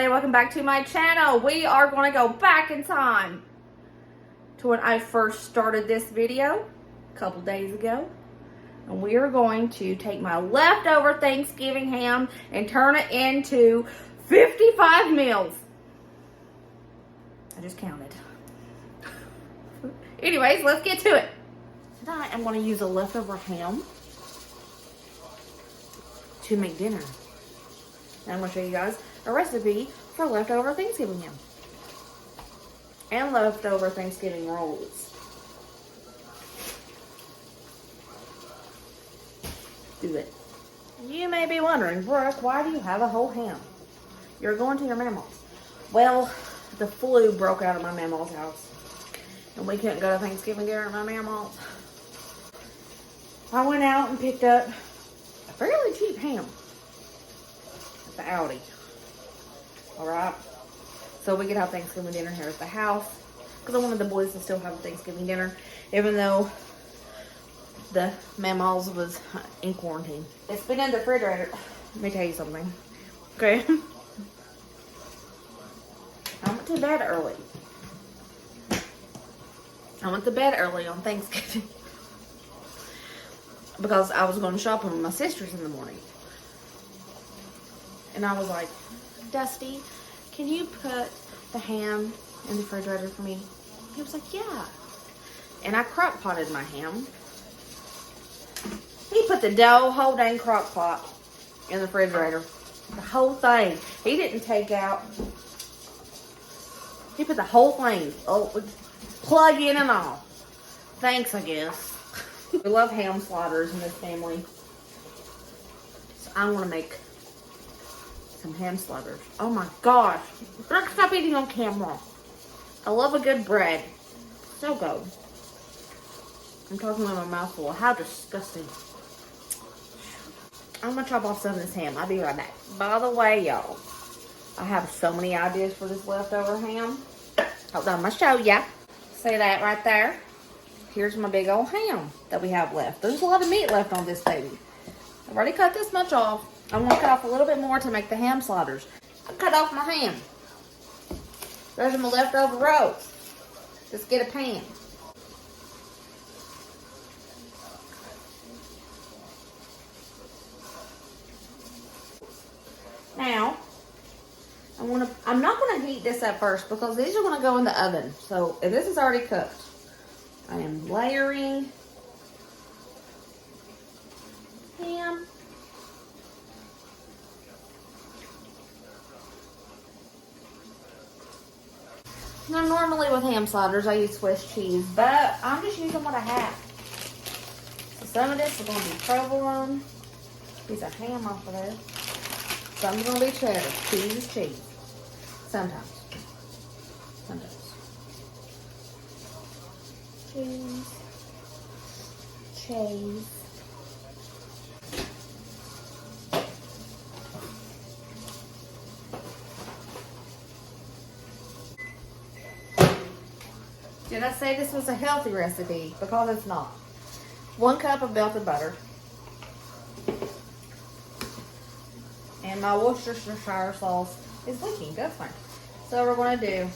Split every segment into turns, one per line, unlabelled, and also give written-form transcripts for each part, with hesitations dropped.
everybody, welcome back to my channel. We are going to go back in time to when I first started this video a couple days ago. And we are going to take my leftover Thanksgiving ham and turn it into 55 meals. I just counted. Anyways, let's get to it. Tonight I'm going to use a leftover ham to make dinner. And I'm going to show you guys a recipe for leftover Thanksgiving ham and leftover Thanksgiving rolls. Do it. You may be wondering, Brooke, why do you have a whole ham? You're going to your mama's. Well, the flu broke out of my mama's house, and we couldn't go to Thanksgiving dinner at my mama's. I went out and picked up a fairly cheap ham at the Aldi. Alright, so we could have Thanksgiving dinner here at the house, because I wanted the boys to still have Thanksgiving dinner, even though the mama's was in quarantine. It's been in the refrigerator. Let me tell you something. Okay. I went to bed early. I went to bed early on Thanksgiving because I was going to shop with my sisters in the morning. And I was like, Dusty, can you put the ham in the refrigerator for me? He was like, yeah. And I crock potted my ham. He put the whole dang crock pot in the refrigerator. The whole thing. He didn't take out. He put the whole thing. Oh, plug in and all. Thanks, I guess. We love ham sliders in this family. So I'm going to make some ham sliders. Oh my gosh. Brooke, stop eating on camera. I love a good bread. So good. I'm talking with my mouth full. How disgusting. I'm going to chop off some of this ham. I'll be right back. By the way, y'all, I have so many ideas for this leftover ham. Hold on, I'm going to show ya. See that right there? Here's my big old ham that we have left. There's a lot of meat left on this baby. I've already cut this much off. I'm going to cut off a little bit more to make the ham sliders. I cut off my ham. There's my leftover rolls. Just get a pan. Now, I'm not going to heat this up first because these are going to go in the oven. So, if this is already cooked, I am layering ham. Now, normally with ham sliders, I use Swiss cheese, but I'm just using what I have. So some of this is going to be provolone. Piece of ham off of there. Some's going to be cheddar. Cheese is cheese. Sometimes. Sometimes. Cheese. Cheese. Did I say this was a healthy recipe? Because it's not. 1 cup of melted butter. And my Worcestershire sauce is leaking. That's fine. So we're going to do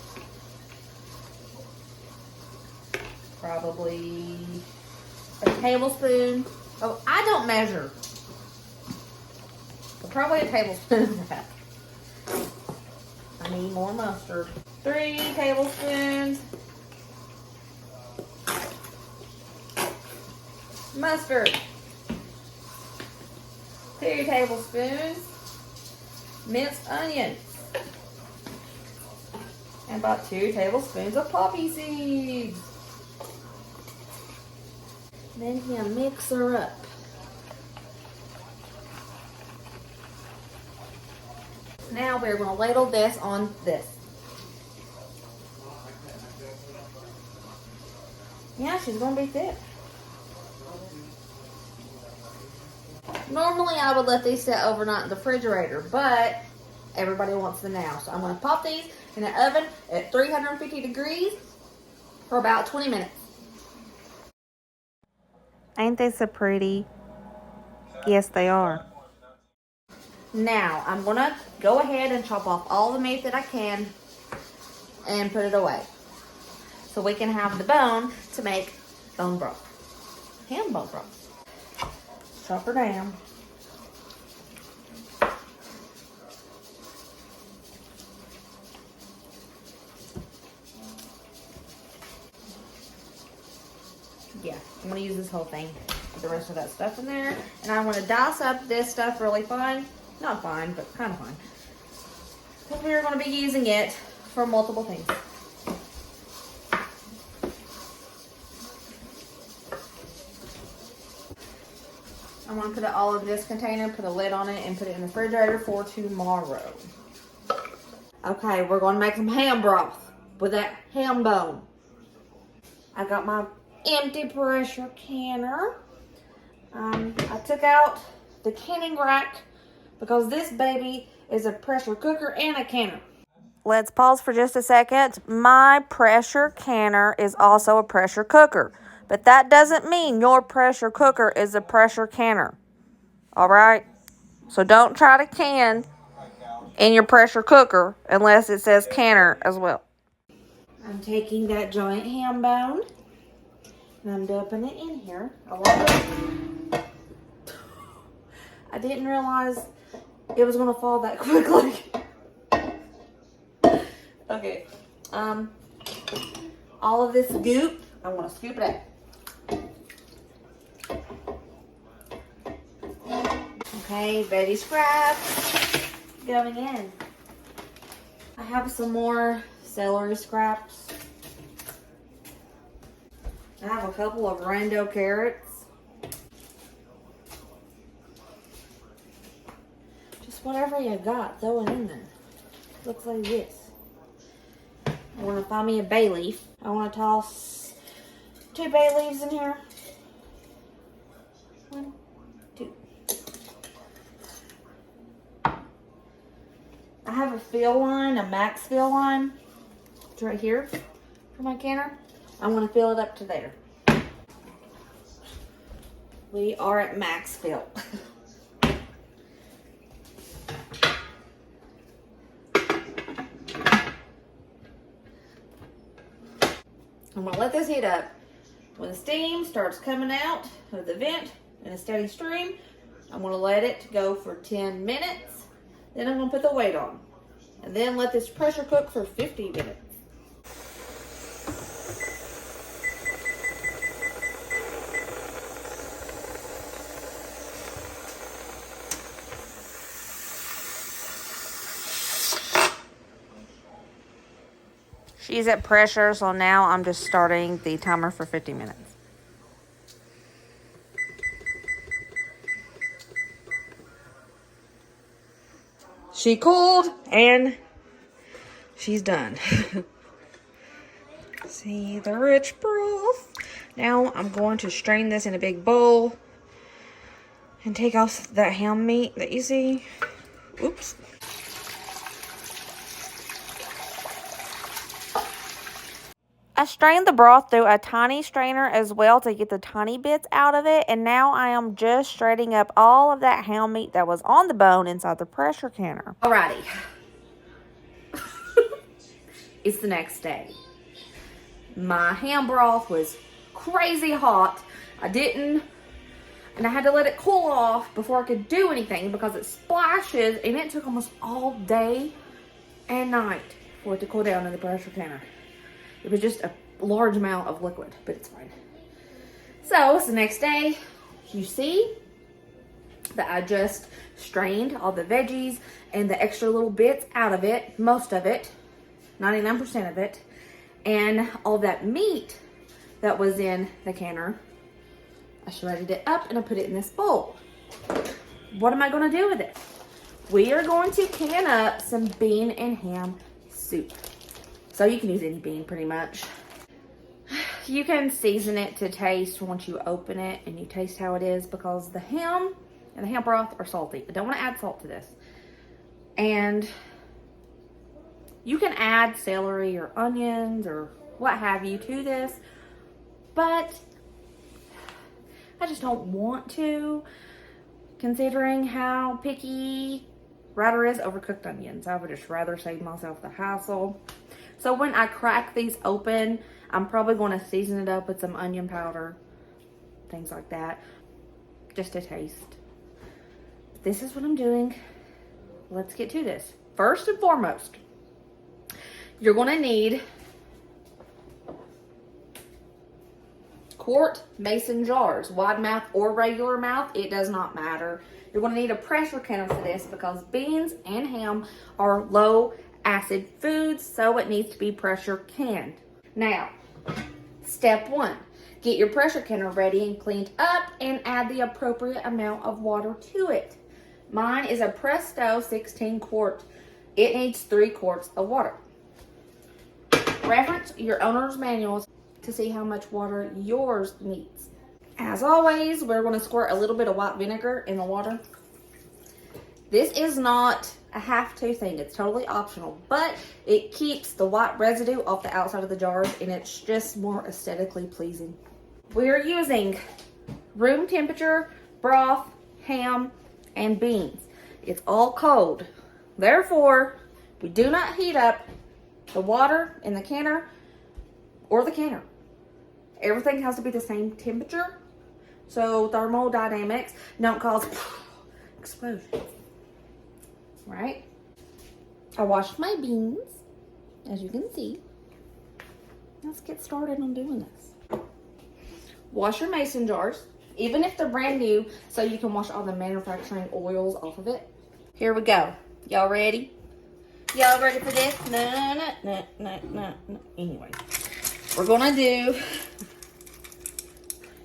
probably a tablespoon. Oh, I don't measure. But probably a tablespoon of that. I need more mustard. 3 tablespoons. Mustard. 2 tablespoons. Minced onions. And about 2 tablespoons of poppy seeds. Then you mix her up. Now we're going to ladle this on this. Yeah, she's going to be thick. Normally I would let these sit overnight in the refrigerator, but everybody wants them now. So I'm going to pop these in the oven at 350 degrees for about 20 minutes. Ain't they so pretty? Yes, they are. Now, I'm going to go ahead and chop off all the meat that I can and put it away. So we can have the bone to make bone broth. Ham bone broth. Chop her down. Yeah, I'm gonna use this whole thing. Put the rest of that stuff in there. And I want to dice up this stuff really fine. Not fine, but kind of fine. Because we are going to be using it for multiple things. I'm going to put it all in this container, put a lid on it, and put it in the refrigerator for tomorrow. Okay, we're going to make some ham broth with that ham bone. I got my empty pressure canner. I took out the canning rack because this baby is a pressure cooker and a canner. Let's pause for just a second. My pressure canner is also a pressure cooker, but that doesn't mean your pressure cooker is a pressure canner. All right? So don't try to can in your pressure cooker unless it says canner as well. I'm taking that giant ham bone and I'm dumping it in here. I didn't realize it was gonna fall that quickly. Okay. All of this goop, I want to scoop it out. Okay, veggie scraps going in. I have some more celery scraps. I have a couple of rando carrots. Just whatever you got, throw it in there. Looks like this. I want to find me a bay leaf. I want to toss 2 bay leaves in here. 1, 2. I have a fill line, a max fill line. It's right here for my canner. I want to fill it up to there. We are at max fill. I'm going to let this heat up. When the steam starts coming out of the vent in a steady stream, I'm going to let it go for 10 minutes. Then I'm going to put the weight on. And then let this pressure cook for 50 minutes. She's at pressure, so now I'm just starting the timer for 50 minutes. She cooled and she's done. See the rich broth. Now I'm going to strain this in a big bowl and take off that ham meat that you see. Oops. I strained the broth through a tiny strainer as well to get the tiny bits out of it. And now I am just straining up all of that ham meat that was on the bone inside the pressure canner. Alrighty. It's the next day. My ham broth was crazy hot. And I had to let it cool off before I could do anything because it splashes, and it took almost all day and night for it to cool down in the pressure canner. It was just a large amount of liquid, but it's fine. So it's the next day. You see that I just strained all the veggies and the extra little bits out of it, most of it, 99% of it, and all that meat that was in the canner. I shredded it up and I put it in this bowl. What am I going to do with it? We are going to can up some bean and ham soup. So you can use any bean pretty much. You can season it to taste once you open it and you taste how it is, because the ham and the ham broth are salty. I don't want to add salt to this. And you can add celery or onions or what have you to this, but I just don't want to, considering how picky Rather is overcooked onions. I would just rather save myself the hassle. So when I crack these open, I'm probably going to season it up with some onion powder, things like that, just a taste. This is what I'm doing. Let's get to this. First and foremost, you're going to need quart mason jars, wide mouth or regular mouth, it does not matter. You're going to need a pressure canner for this because beans and ham are low acid foods, so it needs to be pressure canned. Now, step 1, get your pressure canner ready and cleaned up and add the appropriate amount of water to it. Mine is a Presto 16 quart. It needs 3 quarts of water. Reference your owner's manuals to see how much water yours needs. As always, we're going to squirt a little bit of white vinegar in the water. This is not a have-to thing. It's totally optional, but it keeps the white residue off the outside of the jars, and it's just more aesthetically pleasing. We're using room temperature broth, ham, and beans. It's all cold. Therefore, we do not heat up the water in the canner or the canner. Everything has to be the same temperature, so thermodynamics don't cause explosion. Right? I washed my beans, as you can see. Let's get started on doing this. Wash your mason jars, even if they're brand new, so you can wash all the manufacturing oils off of it. Here we go. Y'all ready? Y'all ready for this? No. Anyway, we're gonna do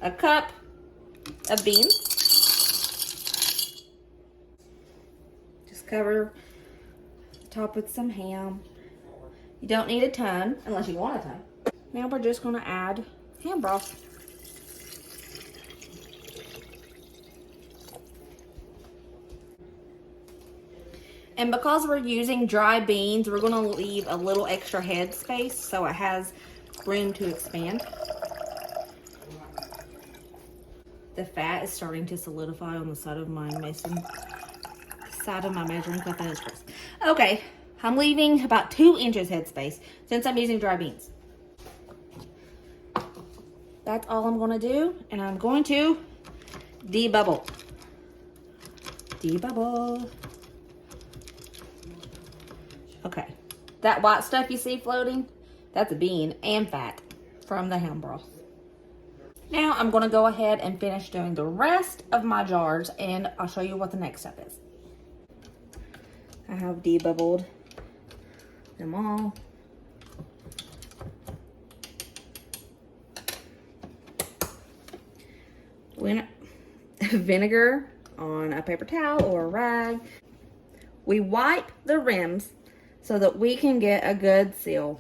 a cup of beans. Just cover the top with some ham. You don't need a ton, unless you want a ton. Now we're just gonna add ham broth. And because we're using dry beans, we're gonna leave a little extra head space so it has room to expand. The fat is starting to solidify on the side of my measuring cup, and it's gross. Okay, I'm leaving about 2 inches headspace since I'm using dry beans. That's all I'm gonna do, and I'm going to debubble. Debubble. Okay, that white stuff you see floating, that's a bean and fat from the ham broth. Now I'm gonna go ahead and finish doing the rest of my jars, and I'll show you what the next step is. I have debubbled them all. Vinegar on a paper towel or a rag. We wipe the rims so that we can get a good seal.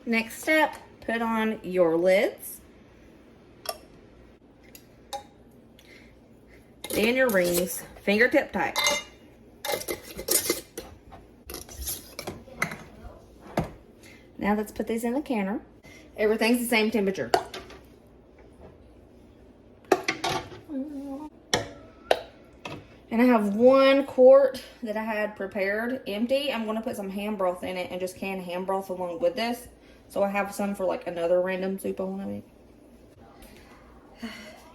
Next step, put on your lids. And your rings, fingertip tight. Now let's put these in the canner. Everything's the same temperature. And I have 1 quart that I had prepared empty. I'm gonna put some ham broth in it and just can ham broth along with this. So I have some for like another random soup I wanna make.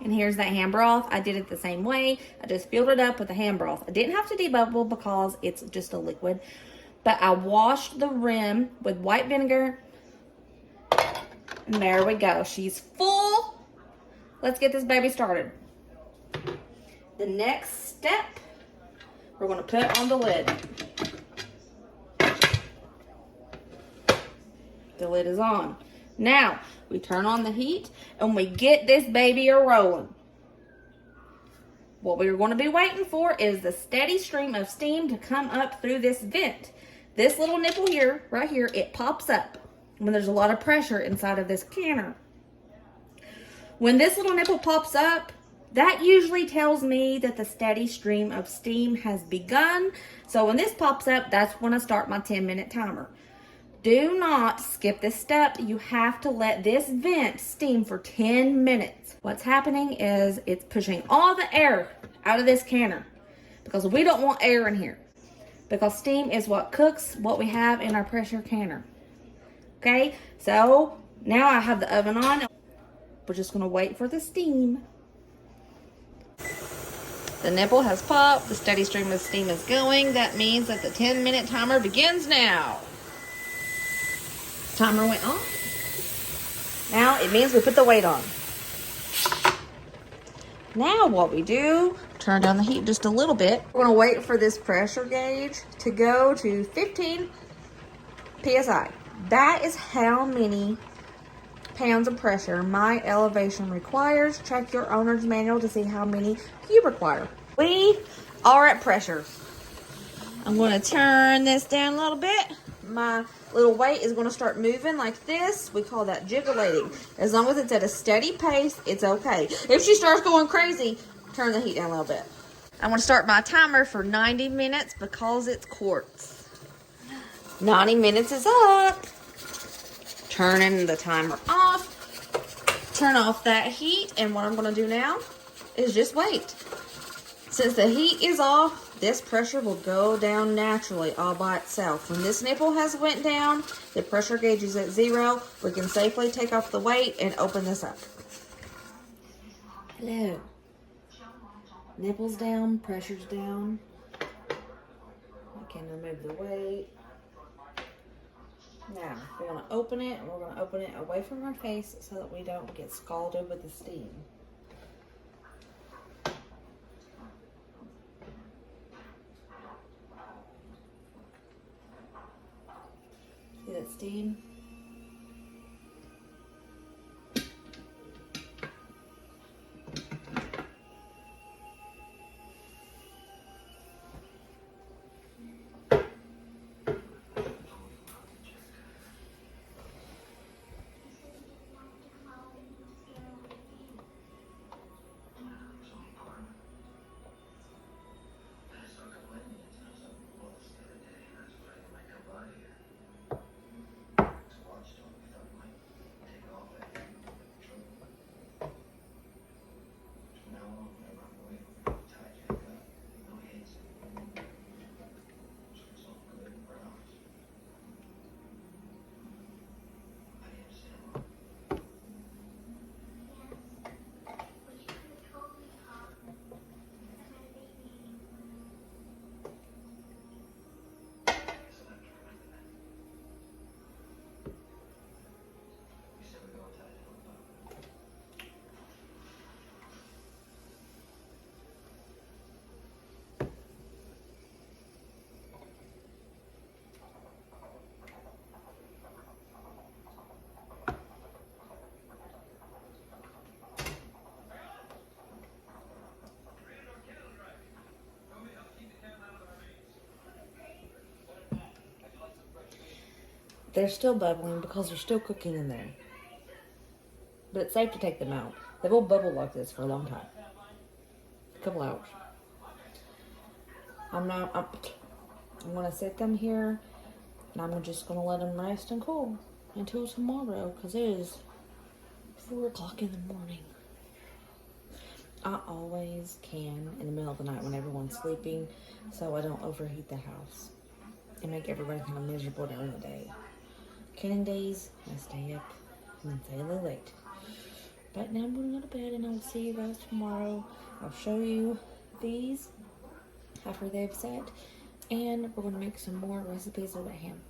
And here's that ham broth. I did it the same way. I just filled it up with the ham broth. I didn't have to debubble because it's just a liquid. But I washed the rim with white vinegar. And there we go. She's full. Let's get this baby started. The next step, we're going to put on the lid. The lid is on. Now, we turn on the heat and we get this baby a-rolling. What we're going to be waiting for is the steady stream of steam to come up through this vent. This little nipple here, right here, it pops up when there's a lot of pressure inside of this canner. When this little nipple pops up, that usually tells me that the steady stream of steam has begun. So when this pops up, that's when I start my 10-minute timer. Do not skip this step. You have to let this vent steam for 10 minutes. What's happening is it's pushing all the air out of this canner because we don't want air in here. Because steam is what cooks what we have in our pressure canner. Okay, so now I have the oven on. We're just gonna wait for the steam. The nipple has popped. The steady stream of steam is going. That means that the 10-minute timer begins now. Timer went off. Now it means we put the weight on. Now what we do, turn down the heat just a little bit. We're gonna wait for this pressure gauge to go to 15 PSI. That is how many pounds of pressure my elevation requires. Check your owner's manual to see how many you require. We are at pressure. I'm gonna turn this down a little bit. My little weight is gonna start moving like this. We call that jiggulating. As long as it's at a steady pace, it's okay. If she starts going crazy, turn the heat down a little bit. I'm gonna start my timer for 90 minutes because it's quarts. 90 minutes is up. Turning the timer off. Turn off that heat, and what I'm gonna do now is just wait. Since the heat is off, this pressure will go down naturally all by itself. When this nipple has went down, the pressure gauge is at 0. We can safely take off the weight and open this up. Hello. Nipples down, pressure's down. I can remove the weight. Now, we're going to open it, and we're going to open it away from our face so that we don't get scalded with the steam. See that steam? They're still bubbling because they're still cooking in there. But it's safe to take them out. They will bubble like this for a long time. A couple hours. I'm going to set them here, and I'm just going to let them rest and cool until tomorrow because it is 4 o'clock in the morning. I always can in the middle of the night when everyone's sleeping so I don't overheat the house and make everybody kind of miserable during the day. Canning days, I stay up and then stay a little late. But now I'm going to go to bed, and I'll see you guys tomorrow. I'll show you these after they've set, and we're going to make some more recipes of that ham.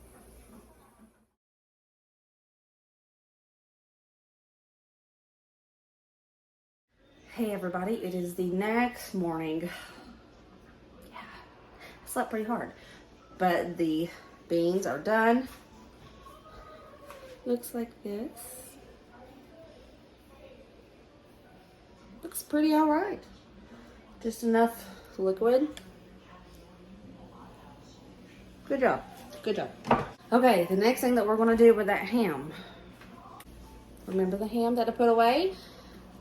Hey everybody, it is the next morning. Yeah, I slept pretty hard, but the beans are done. Looks like this. Looks pretty all right. Just enough liquid. Good job. Good job. Okay, the next thing that we're going to do with that ham. Remember the ham that I put away?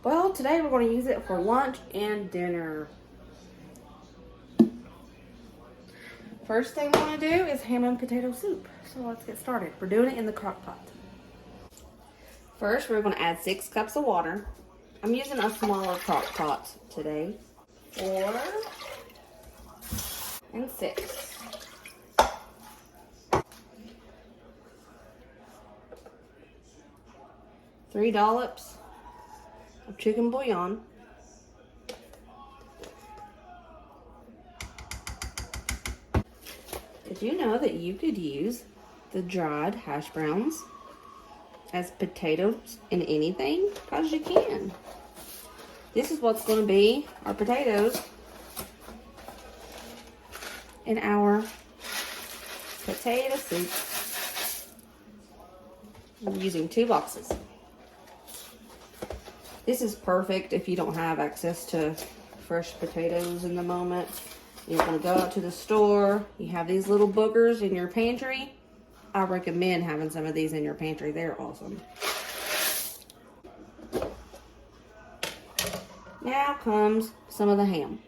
Well, today we're going to use it for lunch and dinner. First thing I want to do is ham and potato soup. So let's get started. We're doing it in the crock pot. First, we're going to add 6 cups of water. I'm using a smaller crock pot today. 4 and 6. Three dollops of chicken bouillon. Did you know that you could use the dried hash browns as potatoes in anything? Because you can. This is what's going to be our potatoes in our potato soup. I'm using 2 boxes. This is perfect if you don't have access to fresh potatoes in the moment. You're going to go out to the store. You have these little boogers in your pantry. I recommend having some of these in your pantry. They're awesome. Now comes some of the ham.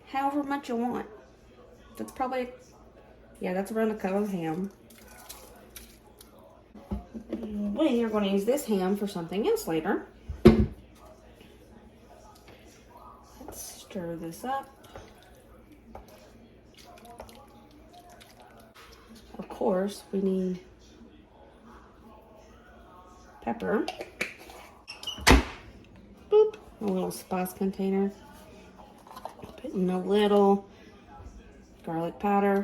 However much you want. That's probably, yeah, that's around a cup of ham. We are going to use this ham for something else later. Let's stir this up. Of course, we need pepper. Boop. A little spice container. Put in a little garlic powder.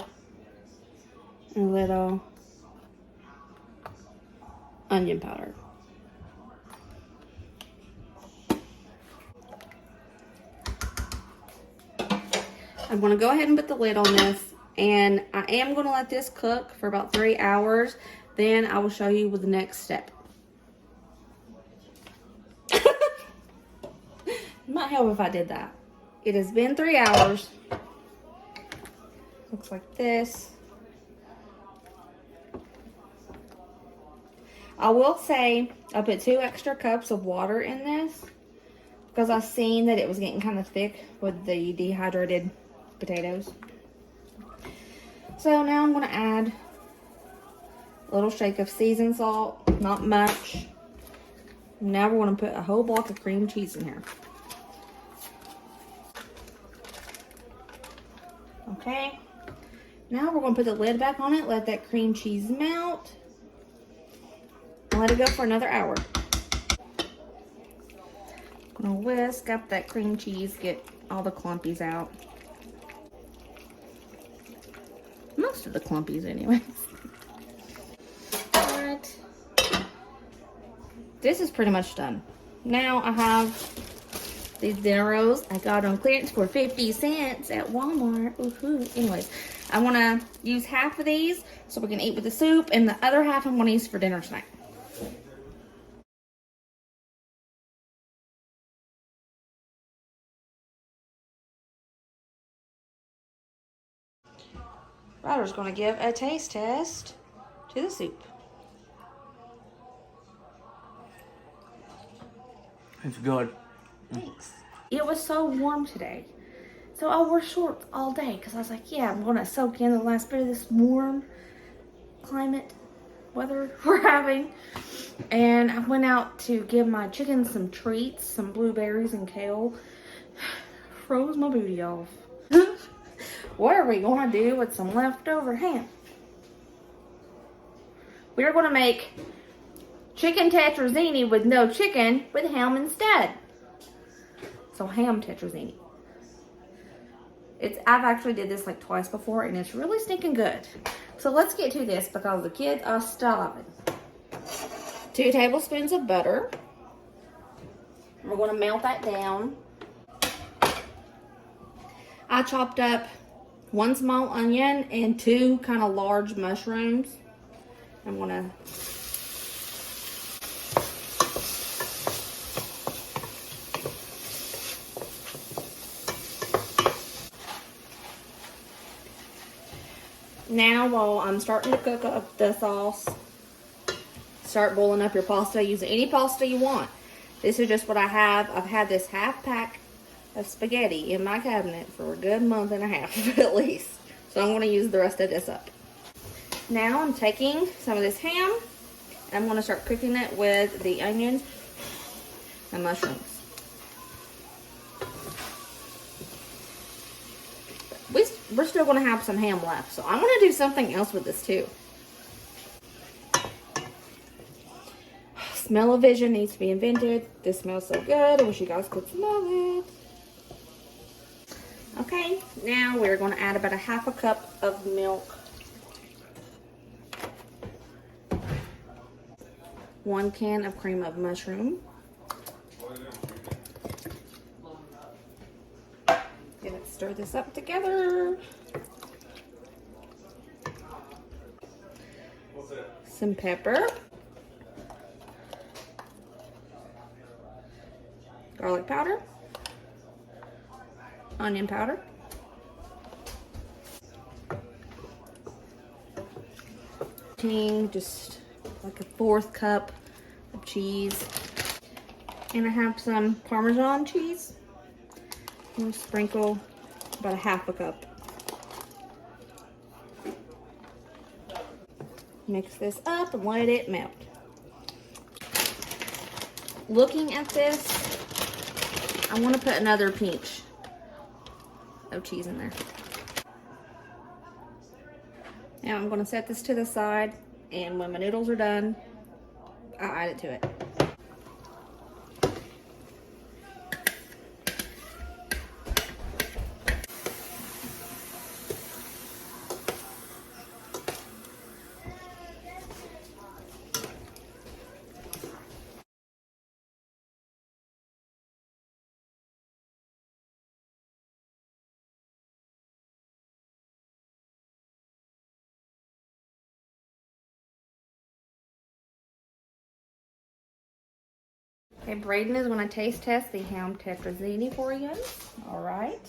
And a little onion powder. I'm going to go ahead and put the lid on this, and I am going to let this cook for about 3 hours. Then I will show you with the next step. It might help if I did that. It has been 3 hours. Looks like this. I will say I put 2 extra cups of water in this because I seen that it was getting kind of thick with the dehydrated potatoes. So now I'm going to add a little shake of seasoned salt, not much. Now we're going to put a whole block of cream cheese in here. Okay. Now we're going to put the lid back on it, let that cream cheese melt. Let it go for another hour. I'm gonna whisk up that cream cheese, get all the clumpies out. Most of the clumpies anyways. Alright. This is pretty much done. Now I have these dinner rolls. I got on clearance for 50 cents at Walmart. Woohoo. Anyways, I wanna use half of these so we can eat with the soup, and the other half I'm gonna use for dinner tonight. Ryder's going to give a taste test to the soup.
It's good.
Thanks. It was so warm today. So I wore shorts all day because I was like, yeah, I'm going to soak in the last bit of this warm climate weather we're having. And I went out to give my chickens some treats, some blueberries and kale. Froze my booty off. What are we going to do with some leftover ham? We're going to make chicken tetrazzini with no chicken with ham instead. So ham tetrazzini. I've actually did this like twice before, and it's really stinking good. So let's get to this because the kids are starving. 2 tablespoons of butter. We're going to melt that down. I chopped up 1 small onion and 2 kind of large mushrooms. I'm gonna now while I'm starting to cook up the sauce, start boiling up your pasta. Use any pasta you want. This is just what I have. I've had this half pack of spaghetti in my cabinet for a good month and a half at least. So I'm going to use the rest of this up. Now I'm taking some of this ham and I'm going to start cooking it with the onions and mushrooms. We're still going to have some ham left, so I'm going to do something else with this too. Smell-o-vision needs to be invented. This smells so good. I wish you guys could smell it. Okay, now we're going to add about a half a cup of milk. 1 can of cream of mushroom. Let's stir this up together. Some pepper. Garlic powder. Onion powder. Just like a 1/4 cup of cheese. And I have some Parmesan cheese. I'm going to sprinkle about a half a cup. Mix this up and let it melt. Looking at this, I want to put another pinch of cheese in there. Now I'm going to set this to the side, and when my noodles are done, I'll add it to it. Okay, Braden is going to taste test the ham Tetrazzini for you. All right.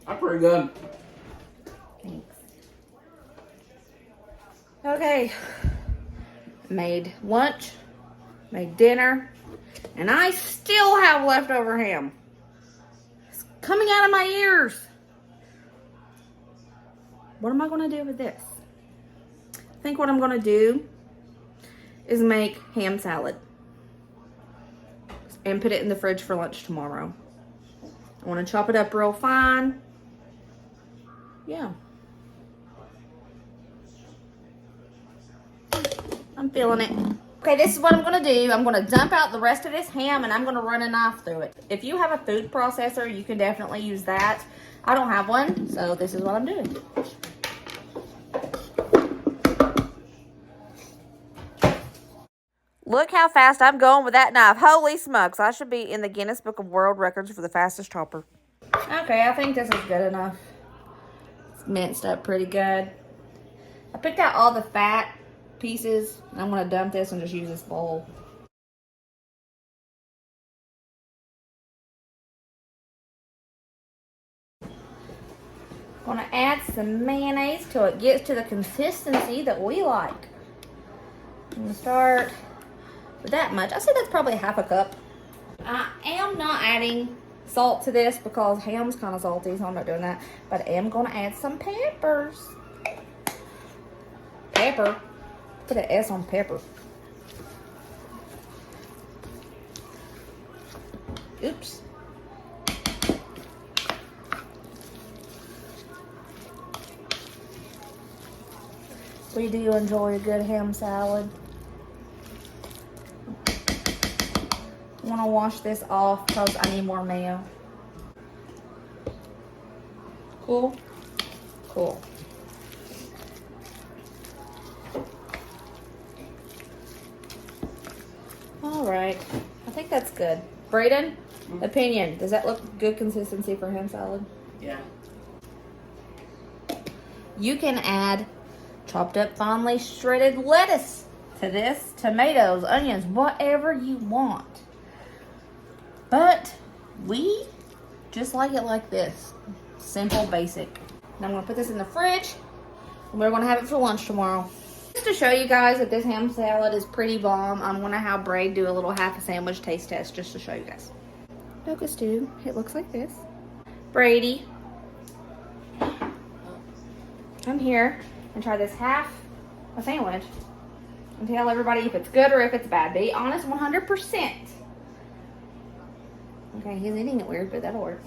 That's pretty good.
Thanks. Okay. Made lunch, made dinner, and I still have leftover ham. It's coming out of my ears. What am I going to do with this? I think what I'm going to do is make ham salad and put it in the fridge for lunch tomorrow. I want to chop it up real fine. Yeah. I'm feeling it. Okay, this is what I'm going to do. I'm going to dump out the rest of this ham and I'm going to run a knife through it. If you have a food processor, you can definitely use that. I don't have one, so this is what I'm doing. Look how fast I'm going with that knife. Holy smokes. I should be in the Guinness Book of World Records for the fastest chopper. Okay, I think this is good enough. It's minced up pretty good. I picked out all the fat pieces. And I'm going to dump this and just use this bowl. Going to add some mayonnaise till it gets to the consistency that we like. I'm going to start with that much. I say that's probably half a cup. I am not adding salt to this because ham's kind of salty, so I'm not doing that. But I am going to add some peppers. Pepper. Put an S on pepper. Oops. We do enjoy a good ham salad. I want to wash this off because I need more mayo. Cool? Cool. All right. I think that's good. Braden, opinion. Does that look good consistency for ham salad?
Yeah.
You can add chopped up finely shredded lettuce to this, tomatoes, onions, whatever you want. But we just like it like this. Simple, basic. And I'm gonna put this in the fridge, and we're gonna have it for lunch tomorrow. Just to show you guys that this ham salad is pretty bomb, I'm gonna have Braid do a little half a sandwich taste test just to show you guys. Focus tube, it looks like this. Brady, come here and try this half a sandwich and tell everybody if it's good or if it's bad. Be honest 100%. Okay, he's eating it weird, but that'll work.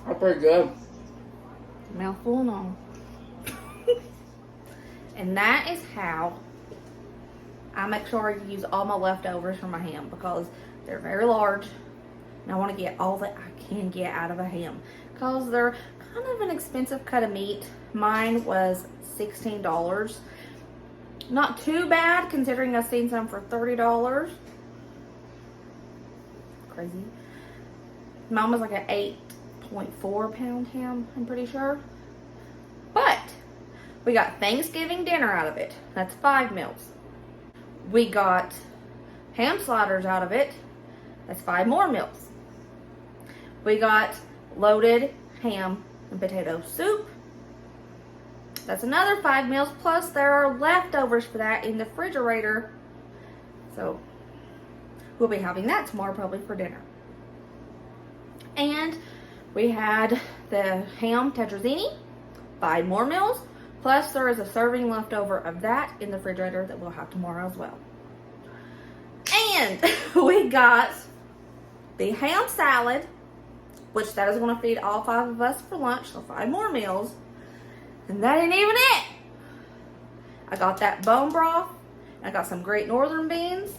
That's pretty good.
Mouthful and all. And that is how I make sure I use all my leftovers from my ham, because they're very large and I want to get all that I can get out of a ham, because they're kind of an expensive cut of meat. Mine was $16. Not too bad considering I've seen some for $30. Crazy. Mine was like an 8.4 pound ham, I'm pretty sure. But we got Thanksgiving dinner out of it. That's 5 meals. We got ham sliders out of it. That's 5 more meals. We got loaded ham and potato soup. That's another 5 meals, plus there are leftovers for that in the refrigerator. So we'll be having that tomorrow probably for dinner. And we had the ham Tetrazzini, 5 more meals, plus there is a serving leftover of that in the refrigerator that we'll have tomorrow as well. And we got the ham salad, which that is going to feed all 5 of us for lunch, so 5 more meals. And that ain't even it. I got that bone broth. I got some Great Northern beans.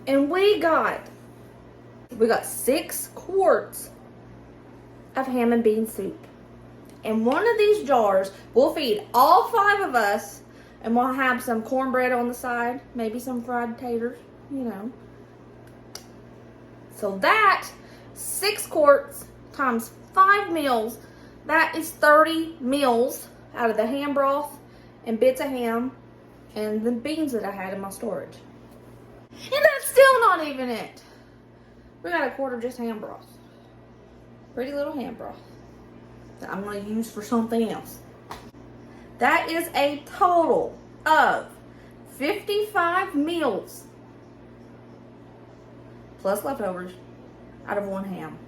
And we got 6 quarts of ham and bean soup. And one of these jars will feed all 5 of us, and we'll have some cornbread on the side, maybe some fried taters, you know. So that 6 quarts times 5 meals, that is 30 meals out of the ham broth and bits of ham and the beans that I had in my storage. And that's still not even it. We got a quart of just ham broth. Pretty little ham broth that I'm going to use for something else. That is a total of 55 meals plus leftovers out of 1 ham.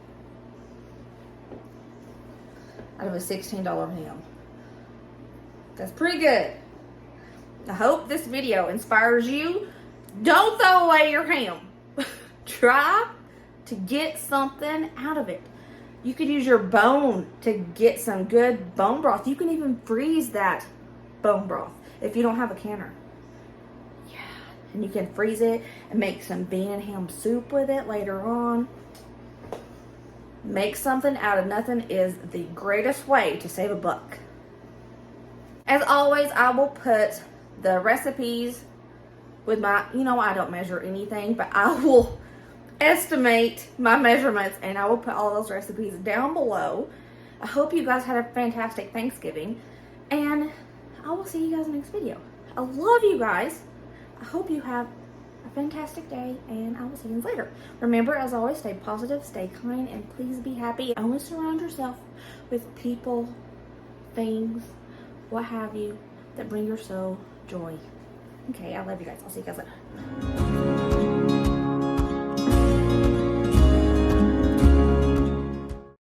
Out of a $16 ham. That's pretty good. I hope this video inspires you. Don't throw away your ham. Try to get something out of it. You could use your bone to get some good bone broth. You can even freeze that bone broth if you don't have a canner. Yeah, and you can freeze it and make some bean and ham soup with it later on. Make something out of nothing is the greatest way to save a buck. As always, I will put the recipes with my, I don't measure anything, but I will estimate my measurements and I will put all those recipes down below. I hope you guys had a fantastic Thanksgiving, and I will see you guys in the next video. I love you guys. I hope you have a fantastic day, and I will see you later. Remember, as always, stay positive, stay kind, and please be happy. Always surround yourself with people, things, what have you, that bring your soul joy. Okay, I love you guys. I'll see you guys later.